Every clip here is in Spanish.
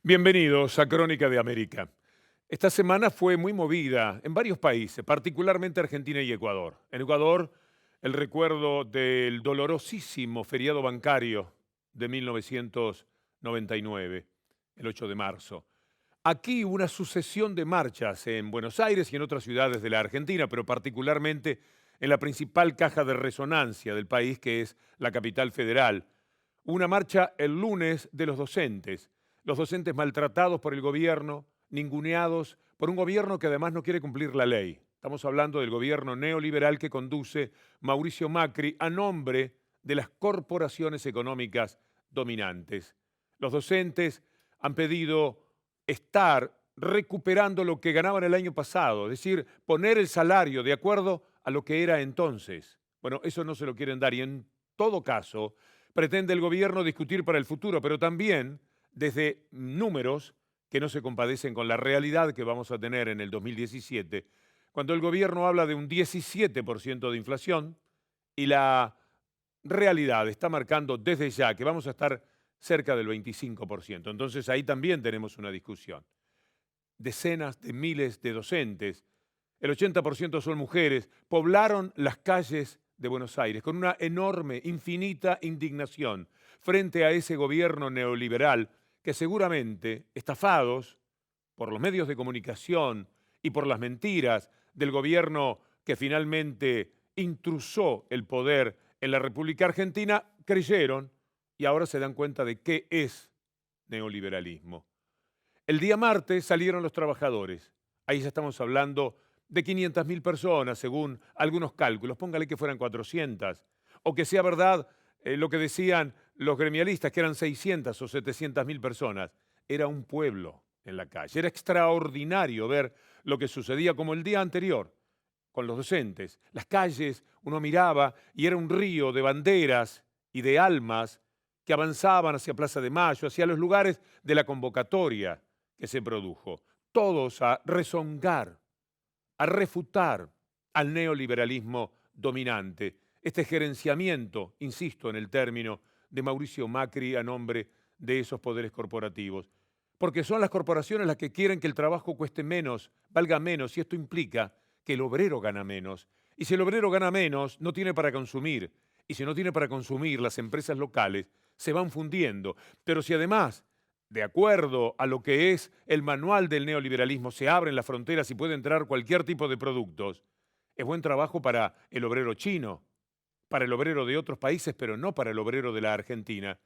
Bienvenidos a Crónica de América. Esta semana fue muy movida en varios países, particularmente Argentina y Ecuador. En Ecuador, el recuerdo del dolorosísimo feriado bancario de 1999, el 8 de marzo. Aquí una sucesión de marchas en Buenos Aires y en otras ciudades de la Argentina, pero particularmente en la principal caja de resonancia del país, que es la capital federal. Una marcha el lunes de los docentes maltratados por el gobierno, ninguneados por un gobierno que además no quiere cumplir la ley. Estamos hablando del gobierno neoliberal que conduce Mauricio Macri a nombre de las corporaciones económicas dominantes. Los docentes han pedido estar recuperando lo que ganaban el año pasado, es decir, poner el salario de acuerdo a lo que era entonces. Bueno, eso no se lo quieren dar y en todo caso pretende el gobierno discutir para el futuro, pero también desde números que no se compadecen con la realidad que vamos a tener en el 2017, cuando el gobierno habla de un 17% de inflación y la realidad está marcando desde ya que vamos a estar cerca del 25%. Entonces ahí también tenemos una discusión. Decenas de miles de docentes, el 80% son mujeres, poblaron las calles de Buenos Aires con una enorme, infinita indignación frente a ese gobierno neoliberal que seguramente, estafados por los medios de comunicación y por las mentiras del gobierno que finalmente intrusó el poder en la República Argentina, creyeron y ahora se dan cuenta de qué es neoliberalismo. El día martes salieron los trabajadores. Ahí ya estamos hablando de 500.000 personas, según algunos cálculos. Póngale que fueran 400. O que sea verdad lo que decían los gremialistas, que eran 600 o 700.000 personas. Era un pueblo en la calle. Era extraordinario ver lo que sucedía como el día anterior con los docentes. Las calles, uno miraba y era un río de banderas y de almas que avanzaban hacia Plaza de Mayo, hacia los lugares de la convocatoria que se produjo. Todos a rezongar, a refutar al neoliberalismo dominante, este gerenciamiento, insisto en el término, de Mauricio Macri a nombre de esos poderes corporativos. Porque son las corporaciones las que quieren que el trabajo cueste menos, valga menos, y esto implica que el obrero gana menos. Y si el obrero gana menos, no tiene para consumir. Y si no tiene para consumir, las empresas locales se van fundiendo. Pero si además, de acuerdo a lo que es el manual del neoliberalismo, se abren las fronteras y puede entrar cualquier tipo de productos, es buen trabajo para el obrero chino, para el obrero de otros países, pero no para el obrero de la Argentina.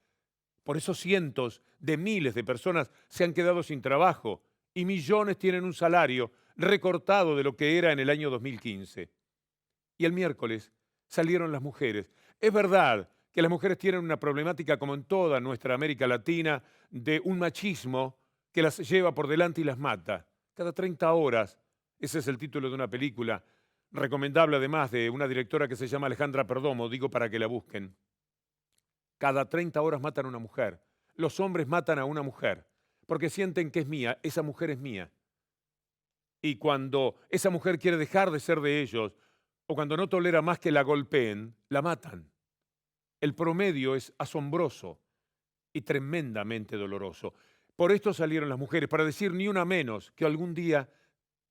Por eso cientos de miles de personas se han quedado sin trabajo y millones tienen un salario recortado de lo que era en el año 2015. Y el miércoles salieron las mujeres. Es verdad que las mujeres tienen una problemática, como en toda nuestra América Latina, de un machismo que las lleva por delante y las mata. Cada 30 horas, ese es el título de una película, recomendable además de una directora que se llama Alejandra Perdomo, digo para que la busquen. Cada 30 horas matan a una mujer. Los hombres matan a una mujer porque sienten que es mía, esa mujer es mía. Y cuando esa mujer quiere dejar de ser de ellos o cuando no tolera más que la golpeen, la matan. El promedio es asombroso y tremendamente doloroso. Por esto salieron las mujeres, para decir ni una menos que algún día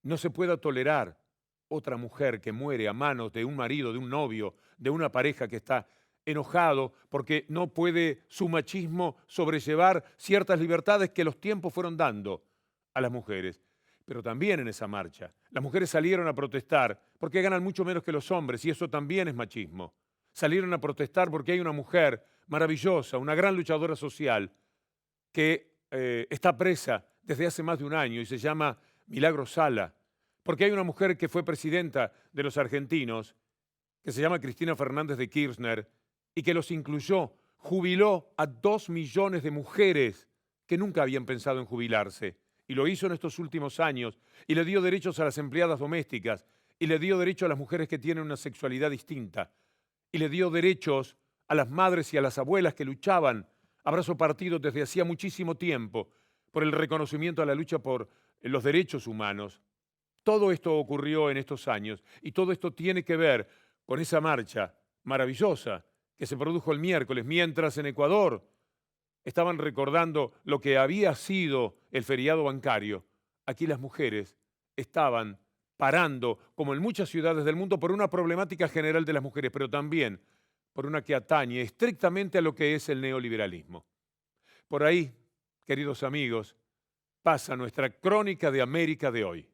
no se pueda tolerar otra mujer que muere a manos de un marido, de un novio, de una pareja que está enojado porque no puede su machismo sobrellevar ciertas libertades que los tiempos fueron dando a las mujeres. Pero también en esa marcha, las mujeres salieron a protestar porque ganan mucho menos que los hombres y eso también es machismo. Salieron a protestar porque hay una mujer maravillosa, una gran luchadora social que está presa desde hace más de un año y se llama Milagro Sala. Porque hay una mujer que fue presidenta de los argentinos, que se llama Cristina Fernández de Kirchner, y que los incluyó, jubiló a 2 millones de mujeres que nunca habían pensado en jubilarse. Y lo hizo en estos últimos años, y le dio derechos a las empleadas domésticas, y le dio derecho a las mujeres que tienen una sexualidad distinta, y le dio derechos a las madres y a las abuelas que luchaban a brazo partido desde hacía muchísimo tiempo por el reconocimiento a la lucha por los derechos humanos. Todo esto ocurrió en estos años y todo esto tiene que ver con esa marcha maravillosa que se produjo el miércoles, mientras en Ecuador estaban recordando lo que había sido el feriado bancario, aquí las mujeres estaban parando, como en muchas ciudades del mundo, por una problemática general de las mujeres, pero también por una que atañe estrictamente a lo que es el neoliberalismo. Por ahí, queridos amigos, pasa nuestra crónica de América de hoy.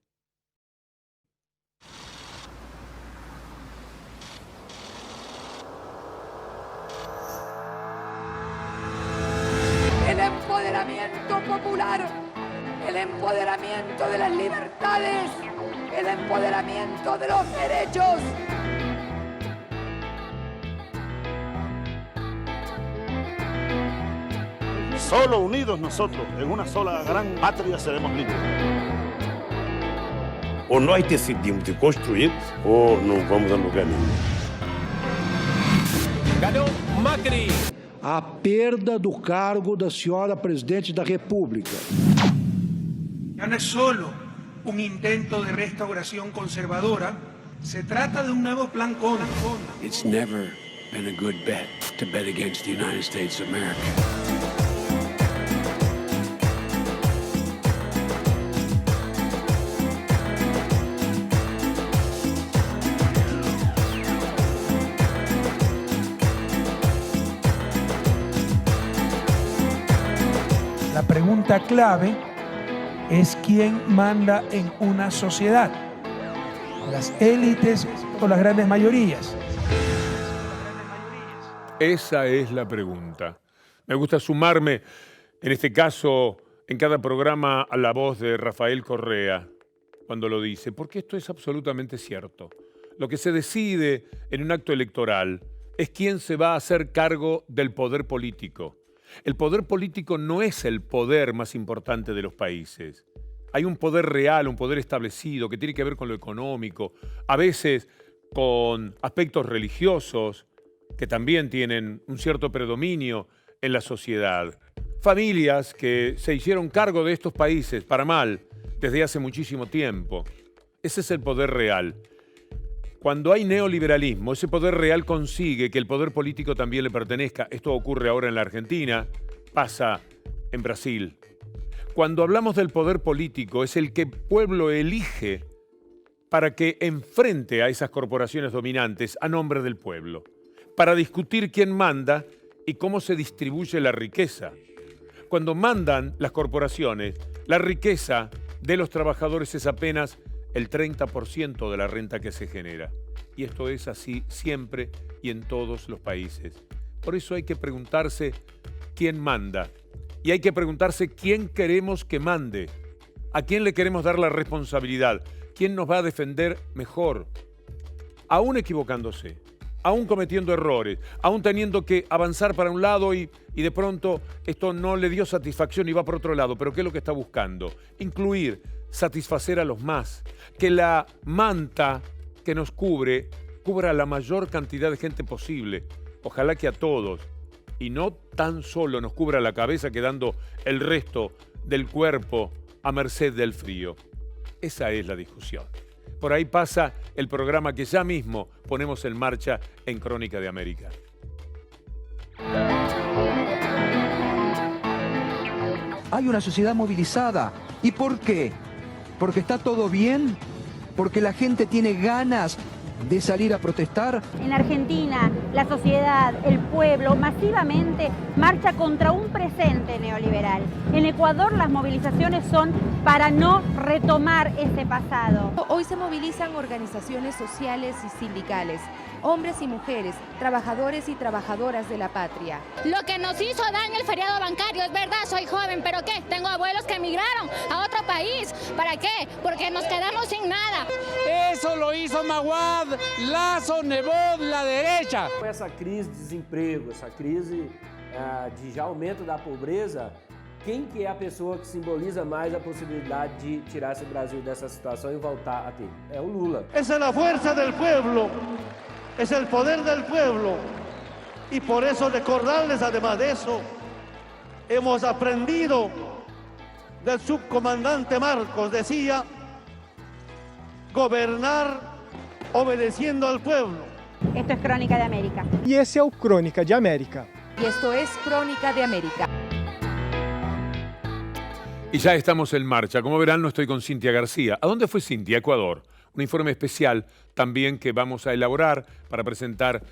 El empoderamiento popular, el empoderamiento de las libertades, el empoderamiento de los derechos. Solo unidos nosotros, en una sola gran patria, seremos libres. Ou nós decidimos de construir, ou não vamos a lugar nenhum. Cadê o Macri? A perda do cargo da senhora presidente da República. Ya no es solo un intento de restauración conservadora, se trata de un nuevo plan CON. It's never been a good bet to bet against the United States of America. La pregunta clave es quién manda en una sociedad, las élites o las grandes mayorías. Esa es la pregunta. Me gusta sumarme, en este caso, en cada programa, a la voz de Rafael Correa, cuando lo dice, porque esto es absolutamente cierto. Lo que se decide en un acto electoral es quién se va a hacer cargo del poder político. El poder político no es el poder más importante de los países. Hay un poder real, un poder establecido que tiene que ver con lo económico, a veces con aspectos religiosos que también tienen un cierto predominio en la sociedad. Familias que se hicieron cargo de estos países, para mal, desde hace muchísimo tiempo. Ese es el poder real. Cuando hay neoliberalismo, ese poder real consigue que el poder político también le pertenezca. Esto ocurre ahora en la Argentina, pasa en Brasil. Cuando hablamos del poder político, es el que el pueblo elige para que enfrente a esas corporaciones dominantes a nombre del pueblo, para discutir quién manda y cómo se distribuye la riqueza. Cuando mandan las corporaciones, la riqueza de los trabajadores es apenas el 30% de la renta que se genera. Y esto es así siempre y en todos los países. Por eso hay que preguntarse quién manda. Y hay que preguntarse quién queremos que mande. ¿A quién le queremos dar la responsabilidad? ¿Quién nos va a defender mejor? Aún equivocándose, aún cometiendo errores, aún teniendo que avanzar para un lado y de pronto esto no le dio satisfacción y va por otro lado. ¿Pero qué es lo que está buscando? Incluir, satisfacer a los más, que la manta que nos cubra a la mayor cantidad de gente posible, ojalá que a todos, y no tan solo nos cubra la cabeza quedando el resto del cuerpo a merced del frío. Esa es la discusión. Por ahí pasa el programa que ya mismo ponemos en marcha en Crónica de América. Hay una sociedad movilizada. ¿Y por qué? ¿Porque está todo bien? ¿Porque la gente tiene ganas de salir a protestar? En Argentina, la sociedad, el pueblo, masivamente marcha contra un presente neoliberal. En Ecuador, las movilizaciones son para no retomar ese pasado. Hoy se movilizan organizaciones sociales y sindicales, hombres y mujeres, trabajadores y trabajadoras de la patria. Lo que nos hizo daño el feriado bancario, es verdad, soy joven, pero ¿qué? Tengo abuelos que emigraron a otro país. ¿Para qué? Porque nos quedamos sin nada. Eso lo hizo Maguad, Lasso, Nebot, la derecha. Com essa crise de desemprego, essa crise de já aumento da pobreza, quem que é a pessoa que simboliza mais a possibilidade de tirar esse Brasil dessa situação e voltar a ter? É o Lula. Esa es la fuerza del pueblo, es el poder del pueblo. Y por eso recordarles, además de eso, hemos aprendido del subcomandante Marcos, decía, gobernar obedeciendo al pueblo. Esto es Crónica de América. Y ese es Crónica de América. Y esto es Crónica de América. Y ya estamos en marcha. Como verán, no estoy con Cintia García. ¿A dónde fue Cintia? Ecuador. Un informe especial también que vamos a elaborar para presentar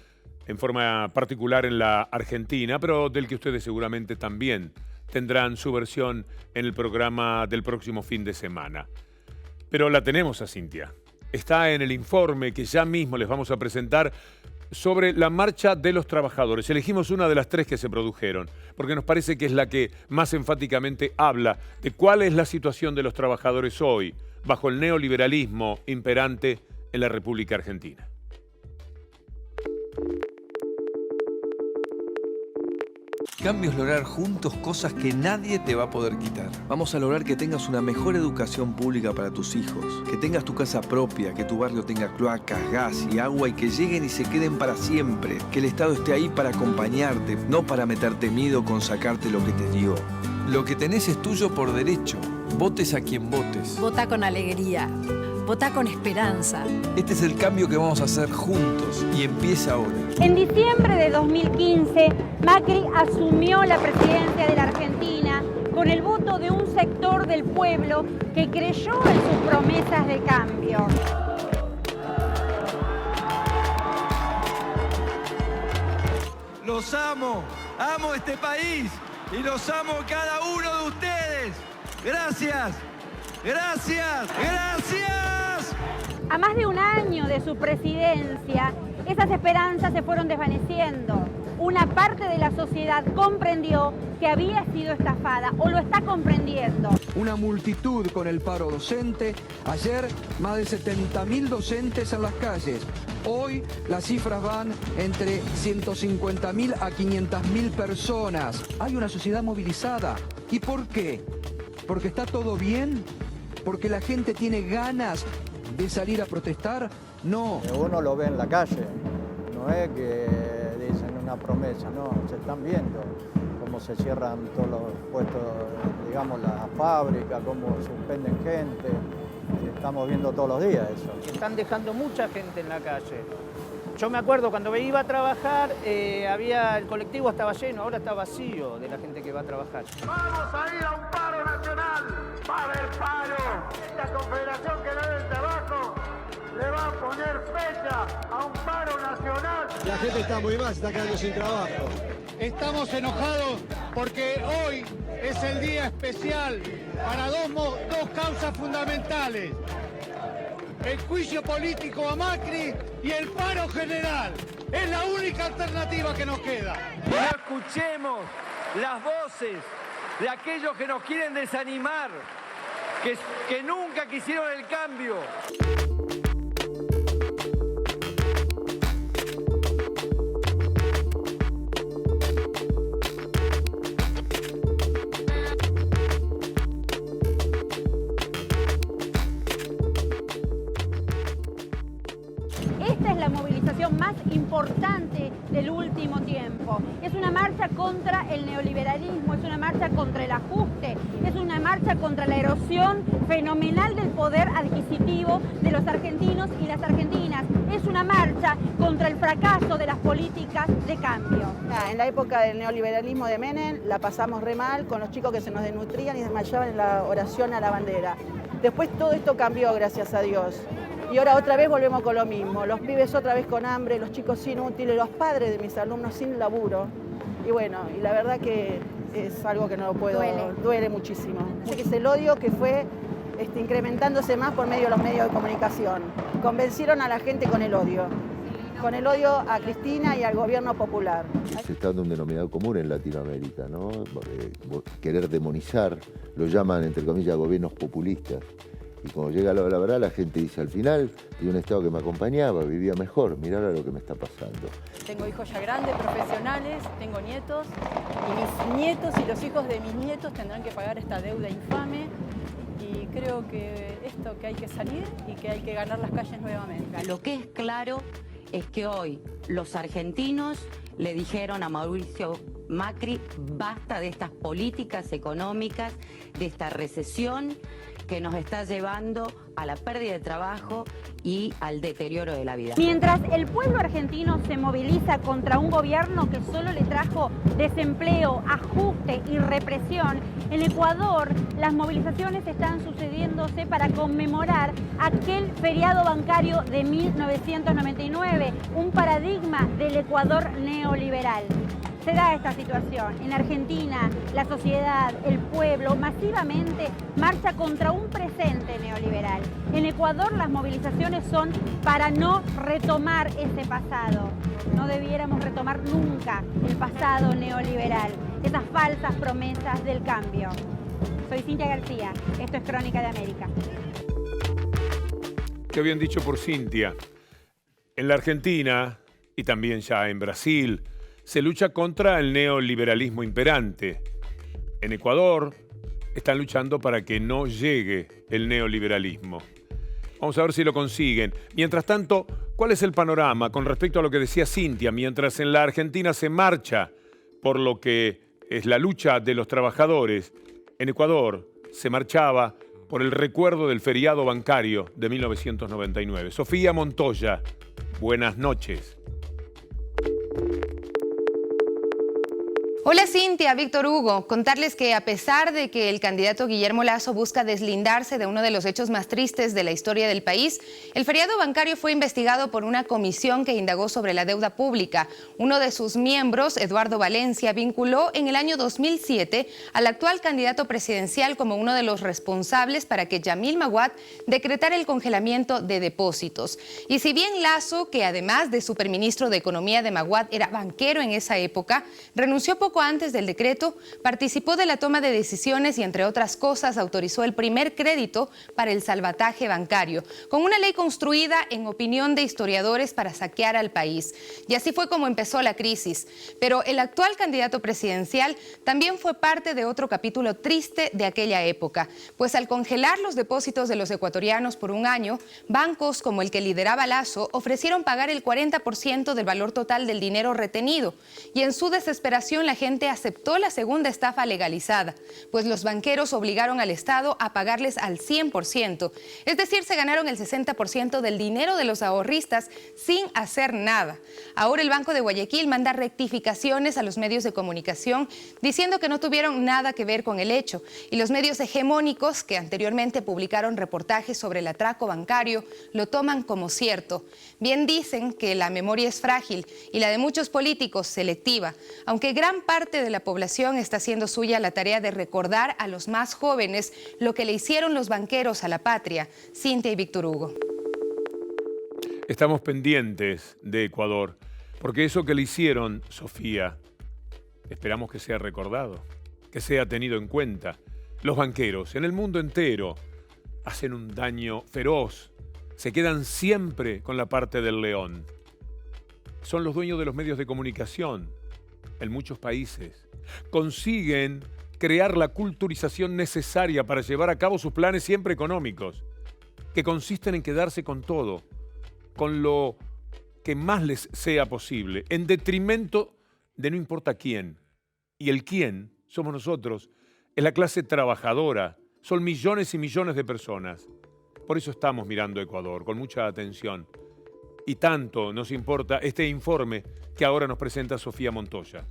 en forma particular en la Argentina, pero del que ustedes seguramente también tendrán su versión en el programa del próximo fin de semana. Pero la tenemos a Cintia. Está en el informe que ya mismo les vamos a presentar sobre la marcha de los trabajadores. Elegimos una de las 3 que se produjeron, porque nos parece que es la que más enfáticamente habla de cuál es la situación de los trabajadores hoy, bajo el neoliberalismo imperante en la República Argentina. Cambio es lograr juntos cosas que nadie te va a poder quitar. Vamos a lograr que tengas una mejor educación pública para tus hijos, que tengas tu casa propia, que tu barrio tenga cloacas, gas y agua y que lleguen y se queden para siempre. Que el Estado esté ahí para acompañarte, no para meterte miedo con sacarte lo que te dio. Lo que tenés es tuyo por derecho. Votes a quien votes. Vota con alegría. Vota con esperanza. Este es el cambio que vamos a hacer juntos y empieza ahora. En diciembre de 2015, Macri asumió la presidencia de la Argentina con el voto de un sector del pueblo que creyó en sus promesas de cambio. Los amo este país y los amo cada uno de ustedes. Gracias, gracias, gracias. A más de un año de su presidencia, esas esperanzas se fueron desvaneciendo. Una parte de la sociedad comprendió que había sido estafada o lo está comprendiendo. Una multitud con el paro docente. Ayer, más de 70.000 docentes en las calles. Hoy, las cifras van entre 150.000 a 500.000 personas. Hay una sociedad movilizada. ¿Y por qué? ¿Porque está todo bien? ¿Porque la gente tiene ganas de salir a protestar? No. Uno lo ve en la calle, no es que dicen una promesa, no, se están viendo cómo se cierran todos los puestos, digamos, las fábricas, cómo suspenden gente, estamos viendo todos los días eso. Están dejando mucha gente en la calle. Yo me acuerdo cuando me iba a trabajar, el colectivo estaba lleno, ahora está vacío de la gente que va a trabajar. Vamos a ir a un paro nacional, va a haber paro. Esta confederación que no es del trabajo le va a poner fecha a un paro nacional. La gente está muy mal, se está quedando sin trabajo. Estamos enojados porque hoy es el día especial para dos causas fundamentales. El juicio político a Macri y el paro general. Es la única alternativa que nos queda. No escuchemos las voces de aquellos que nos quieren desanimar, que nunca quisieron el cambio. Esta es la movilización más importante del último tiempo. Es una marcha contra el neoliberalismo, es una marcha contra el ajuste, es una marcha contra la erosión fenomenal del poder adquisitivo de los argentinos y las argentinas. Es una marcha contra el fracaso de las políticas de cambio. En la época del neoliberalismo de Menem la pasamos re mal con los chicos que se nos desnutrían y desmayaban en la oración a la bandera. Después todo esto cambió, gracias a Dios. Y ahora otra vez volvemos con lo mismo, los pibes otra vez con hambre, los chicos inútiles, los padres de mis alumnos sin laburo. Y bueno, y la verdad que es algo que no lo puedo, duele muchísimo. Es el odio que fue incrementándose más por medio de los medios de comunicación. Convencieron a la gente con el odio a Cristina y al gobierno popular. Se está dando un denominador común en Latinoamérica, ¿no? Querer demonizar, lo llaman entre comillas gobiernos populistas. Y cuando llega la verdad, la gente dice, al final, de un Estado que me acompañaba, vivía mejor, mirá ahora lo que me está pasando. Tengo hijos ya grandes, profesionales, tengo nietos, y mis nietos y los hijos de mis nietos tendrán que pagar esta deuda infame. Y creo que esto que hay que salir y que hay que ganar las calles nuevamente. Lo que es claro es que hoy los argentinos le dijeron a Mauricio Macri, basta de estas políticas económicas, de esta recesión que nos está llevando a la pérdida de trabajo y al deterioro de la vida. Mientras el pueblo argentino se moviliza contra un gobierno que solo le trajo desempleo, ajuste y represión, En Ecuador, las movilizaciones están sucediéndose para conmemorar aquel feriado bancario de 1999, un paradigma del Ecuador neoliberal. Se da esta situación. En Argentina, la sociedad, el pueblo, masivamente marcha contra un presente neoliberal. En Ecuador, las movilizaciones son para no retomar ese pasado. No debiéramos retomar nunca el pasado neoliberal, esas falsas promesas del cambio. Soy Cintia García, esto es Crónica de América. Qué bien dicho por Cintia. En la Argentina y también ya en Brasil se lucha contra el neoliberalismo imperante. En Ecuador están luchando para que no llegue el neoliberalismo. Vamos a ver si lo consiguen. Mientras tanto, ¿cuál es el panorama con respecto a lo que decía Cintia? Mientras en la Argentina se marcha por lo que es la lucha de los trabajadores, en Ecuador se marchaba por el recuerdo del feriado bancario de 1999. Sofía Montoya, buenas noches. Hola Cintia, Víctor Hugo. Contarles que a pesar de que el candidato Guillermo Lasso busca deslindarse de uno de los hechos más tristes de la historia del país, el feriado bancario fue investigado por una comisión que indagó sobre la deuda pública. Uno de sus miembros, Eduardo Valencia, vinculó en el año 2007 al actual candidato presidencial como uno de los responsables para que Yamil Maguad decretara el congelamiento de depósitos. Y si bien Lasso, que además de superministro de Economía de Maguad era banquero en esa época, renunció poco antes del decreto, participó de la toma de decisiones y, entre otras cosas, autorizó el primer crédito para el salvataje bancario, con una ley construida, en opinión de historiadores, para saquear al país. Y así fue como empezó la crisis. Pero el actual candidato presidencial también fue parte de otro capítulo triste de aquella época, pues al congelar los depósitos de los ecuatorianos por un año, bancos como el que lideraba Lasso ofrecieron pagar el 40% del valor total del dinero retenido. Y en su desesperación, la gente aceptó la segunda estafa legalizada, pues los banqueros obligaron al Estado a pagarles al 100%. Es decir, se ganaron el 60% del dinero de los ahorristas sin hacer nada. Ahora el Banco de Guayaquil manda rectificaciones a los medios de comunicación diciendo que no tuvieron nada que ver con el hecho. Y los medios hegemónicos que anteriormente publicaron reportajes sobre el atraco bancario lo toman como cierto. Bien dicen que la memoria es frágil y la de muchos políticos selectiva, aunque gran parte de la población está haciendo suya la tarea de recordar a los más jóvenes lo que le hicieron los banqueros a la patria. Cintia y Víctor Hugo. Estamos pendientes de Ecuador, porque eso que le hicieron, Sofía, esperamos que sea recordado, que sea tenido en cuenta. Los banqueros en el mundo entero hacen un daño feroz, se quedan siempre con la parte del león. Son los dueños de los medios de comunicación en muchos países. Consiguen crear la culturización necesaria para llevar a cabo sus planes siempre económicos, que consisten en quedarse con todo, con lo que más les sea posible, en detrimento de no importa quién. Y el quién somos nosotros, es la clase trabajadora, son millones y millones de personas. Por eso estamos mirando a Ecuador con mucha atención. Y tanto nos importa este informe que ahora nos presenta Sofía Montoya.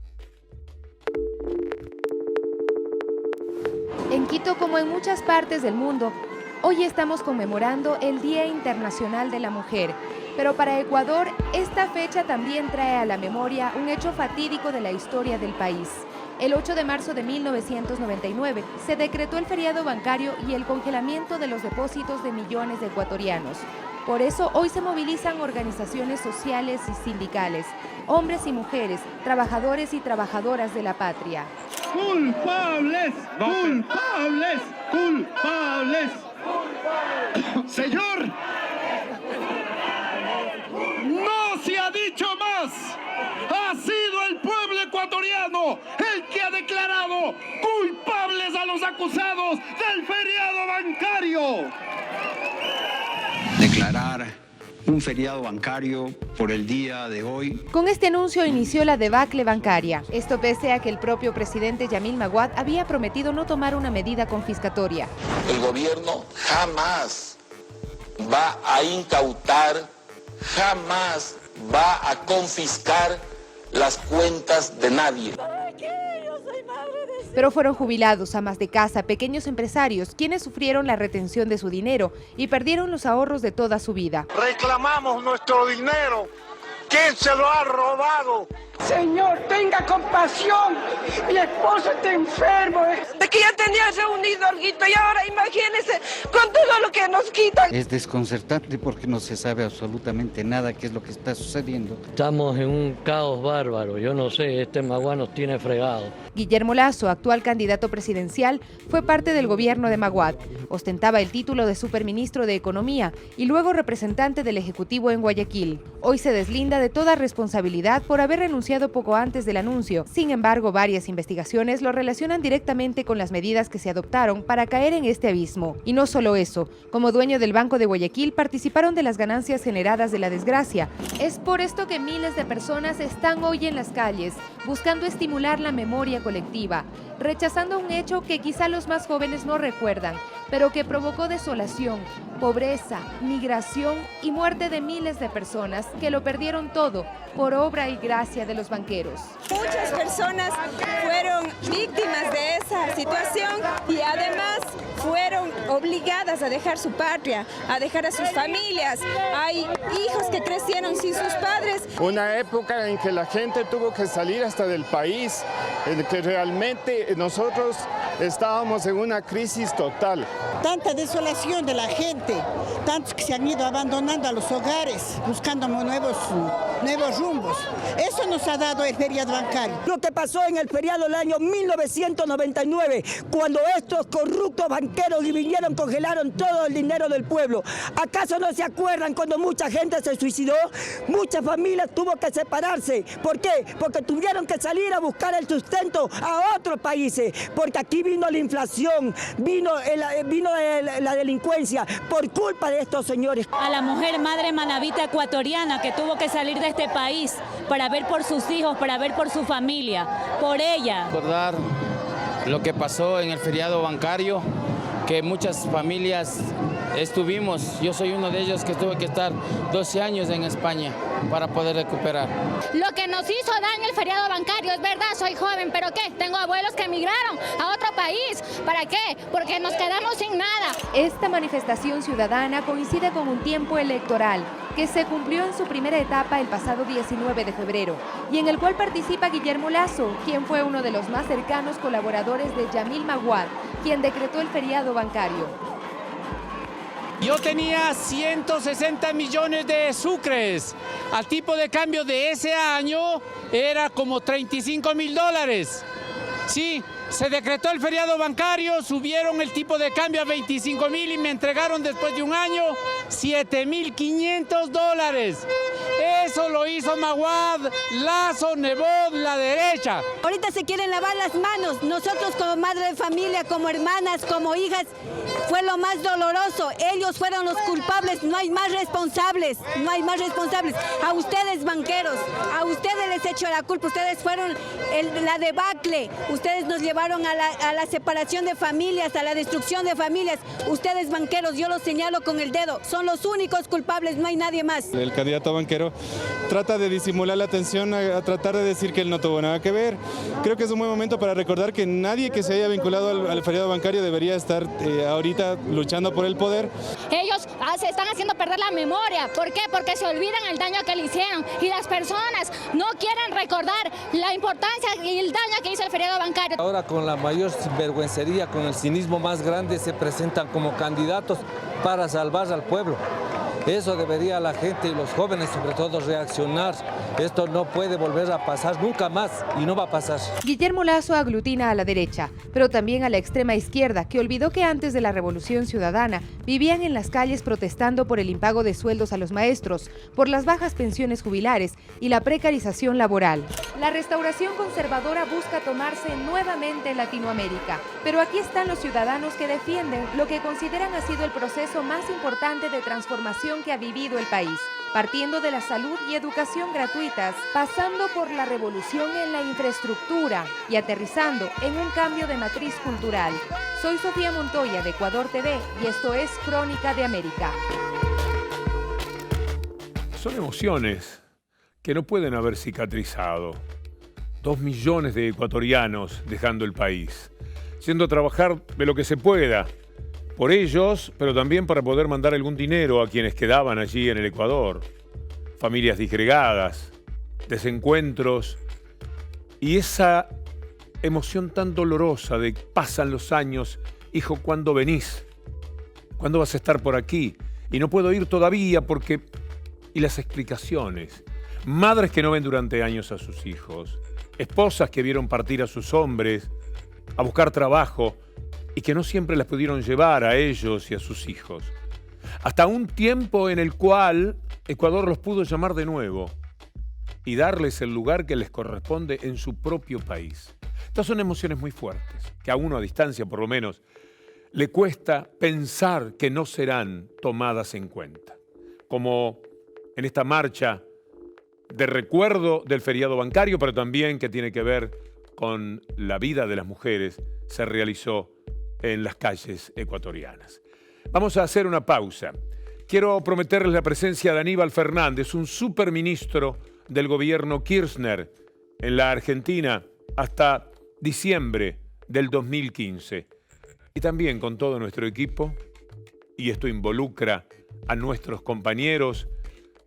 En Quito, como en muchas partes del mundo, hoy estamos conmemorando el Día Internacional de la Mujer. Pero para Ecuador, esta fecha también trae a la memoria un hecho fatídico de la historia del país. El 8 de marzo de 1999 se decretó el feriado bancario y el congelamiento de los depósitos de millones de ecuatorianos. Por eso hoy se movilizan organizaciones sociales y sindicales, hombres y mujeres, trabajadores y trabajadoras de la patria. ¡Culpables! ¡Culpables! ¡Culpables! ¡Señor! ¡No se ha dicho más! ¡Ha sido el pueblo ecuatoriano el que ha declarado culpables a los acusados del feriado bancario! Declarar un feriado bancario por el día de hoy. Con este anuncio inició la debacle bancaria. Esto pese a que el propio presidente Yamil Maguad había prometido no tomar una medida confiscatoria. El gobierno jamás va a incautar, jamás va a confiscar las cuentas de nadie. ¿Para qué? Yo soy madre de pero fueron jubilados, amas de casa, pequeños empresarios, quienes sufrieron la retención de su dinero y perdieron los ahorros de toda su vida. Reclamamos nuestro dinero. ¿Quién se lo ha robado? Señor, tenga compasión. Mi esposo está enfermo. De que ya tenía reunido algo y ahora imagínese con todo lo que nos quitan. Es desconcertante porque no se sabe absolutamente nada qué es lo que está sucediendo. Estamos en un caos bárbaro. Yo no sé, este Magua nos tiene fregado. Guillermo Lasso, actual candidato presidencial, fue parte del gobierno de Maguad. Ostentaba el título de superministro de Economía y luego representante del Ejecutivo en Guayaquil. Hoy se deslinda de toda responsabilidad por haber renunciado poco antes del anuncio. Sin embargo, varias investigaciones lo relacionan directamente con las medidas que se adoptaron para caer en este abismo. Y no solo eso, como dueño del Banco de Guayaquil participaron de las ganancias generadas de la desgracia. Es por esto que miles de personas están hoy en las calles, buscando estimular la memoria colectiva, rechazando un hecho que quizá los más jóvenes no recuerdan, pero que provocó desolación, pobreza, migración y muerte de miles de personas que lo perdieron todo por obra y gracia de los banqueros. Muchas personas fueron víctimas de esa situación y además fueron obligadas a dejar su patria, a dejar a sus familias. Hay hijos que crecieron sin sus padres. Una época en que la gente tuvo que salir hasta del país, en que realmente nosotros estábamos en una crisis total. Tanta desolación de la gente, tantos que se han ido abandonando a los hogares, buscando nuevos rumbos. Eso nos ha dado el feriado bancario. Lo que pasó en el feriado del año 1999, cuando estos corruptos banqueros vinieron, congelaron todo el dinero del pueblo. ¿Acaso no se acuerdan cuando mucha gente se suicidó? Muchas familias tuvo que separarse. ¿Por qué? Porque tuvieron que salir a buscar el sustento a otros países. Porque aquí vino la inflación, vino la delincuencia por culpa de estos señores. A la mujer madre manabita ecuatoriana que tuvo que salir de este país para ver por sus hijos, para ver por su familia, por ella. Recordar lo que pasó en el feriado bancario, que muchas familias estuvimos, yo soy uno de ellos que tuve que estar 12 años en España para poder recuperar. Lo que nos hizo daño el feriado bancario, es verdad, soy joven, pero ¿qué? Tengo abuelos que emigraron a otro país. ¿Para qué? Porque nos quedamos sin nada. Esta manifestación ciudadana coincide con un tiempo electoral que se cumplió en su primera etapa el pasado 19 de febrero y en el cual participa Guillermo Lasso, quien fue uno de los más cercanos colaboradores de Yamil Maguad, quien decretó el feriado bancario. Yo tenía 160 millones de sucres. Al tipo de cambio de ese año era como $35.000. Sí, se decretó el feriado bancario, subieron el tipo de cambio a 25.000 y me entregaron después de un año $7.500. Eso lo hizo Maguad, Lasso, Nebot, la derecha. Ahorita se quieren lavar las manos. Nosotros como madre de familia, como hermanas, como hijas, fue lo más doloroso. Ellos fueron los culpables, no hay más responsables, no hay más responsables. A ustedes banqueros, a ustedes les echo la culpa, ustedes fueron la debacle, ustedes nos llevaron a la separación de familias, a la destrucción de familias. Ustedes banqueros, yo los señalo con el dedo, son los únicos culpables, no hay nadie más. El candidato banquero trata de disimular la atención, a tratar de decir que él no tuvo nada que ver. Creo que es un buen momento para recordar que nadie que se haya vinculado al feriado bancario debería estar ahorita luchando por el poder. Ellos se están haciendo perder la memoria. ¿Por qué? Porque se olvidan el daño que le hicieron y las personas no quieren recordar la importancia y el daño que hizo el feriado bancario. Ahora con la mayor sinvergüencería, con el cinismo más grande, se presentan como candidatos para salvar al pueblo. Eso debería la gente y los jóvenes sobre todo reaccionar. Esto no puede volver a pasar nunca más y no va a pasar. Guillermo Lasso aglutina a la derecha, pero también a la extrema izquierda, que olvidó que antes de la Revolución Ciudadana vivían en las calles protestando por el impago de sueldos a los maestros, por las bajas pensiones jubilares y la precarización laboral. La restauración conservadora busca tomarse nuevamente en Latinoamérica, pero aquí están los ciudadanos que defienden lo que consideran ha sido el proceso más importante de transformación que ha vivido el país, partiendo de la salud y educación gratuitas, pasando por la revolución en la infraestructura y aterrizando en un cambio de matriz cultural. Soy Sofía Montoya de Ecuador TV y esto es Crónica de América. Son emociones que no pueden haber cicatrizado. 2 millones de ecuatorianos dejando el país, yendo a trabajar de lo que se pueda, por ellos, pero también para poder mandar algún dinero a quienes quedaban allí en el Ecuador. Familias disgregadas, desencuentros y esa emoción tan dolorosa de pasan los años, hijo, ¿cuándo venís? ¿Cuándo vas a estar por aquí? Y no puedo ir todavía porque... Y las explicaciones. Madres que no ven durante años a sus hijos, esposas que vieron partir a sus hombres a buscar trabajo y que no siempre las pudieron llevar a ellos y a sus hijos. Hasta un tiempo en el cual Ecuador los pudo llamar de nuevo y darles el lugar que les corresponde en su propio país. Estas son emociones muy fuertes, que a uno a distancia por lo menos le cuesta pensar que no serán tomadas en cuenta. Como en esta marcha de recuerdo del feriado bancario, pero también que tiene que ver con la vida de las mujeres, se realizó en las calles ecuatorianas. Vamos a hacer una pausa. Quiero prometerles la presencia de Aníbal Fernández, un superministro del gobierno Kirchner en la Argentina hasta diciembre del 2015. Y también con todo nuestro equipo, y esto involucra a nuestros compañeros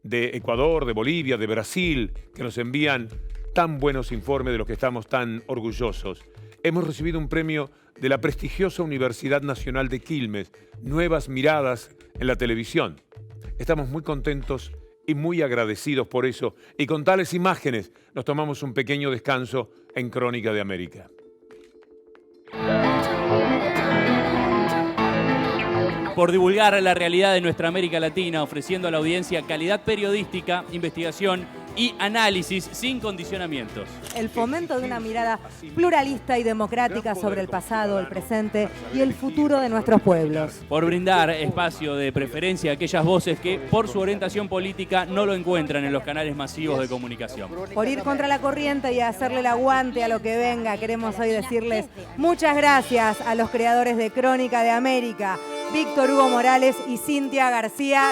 de Ecuador, de Bolivia, de Brasil, que nos envían tan buenos informes de los que estamos tan orgullosos. Hemos recibido un premio de la prestigiosa Universidad Nacional de Quilmes, Nuevas Miradas en la televisión. Estamos muy contentos y muy agradecidos por eso. Y con tales imágenes nos tomamos un pequeño descanso en Crónica de América. Por divulgar la realidad de nuestra América Latina, ofreciendo a la audiencia calidad periodística, investigación y análisis sin condicionamientos. El fomento de una mirada pluralista y democrática sobre el pasado, el presente y el futuro de nuestros pueblos. Por brindar espacio de preferencia a aquellas voces que, por su orientación política, no lo encuentran en los canales masivos de comunicación. Por ir contra la corriente y hacerle el aguante a lo que venga, queremos hoy decirles muchas gracias a los creadores de Crónica de América, Víctor Hugo Morales y Cintia García.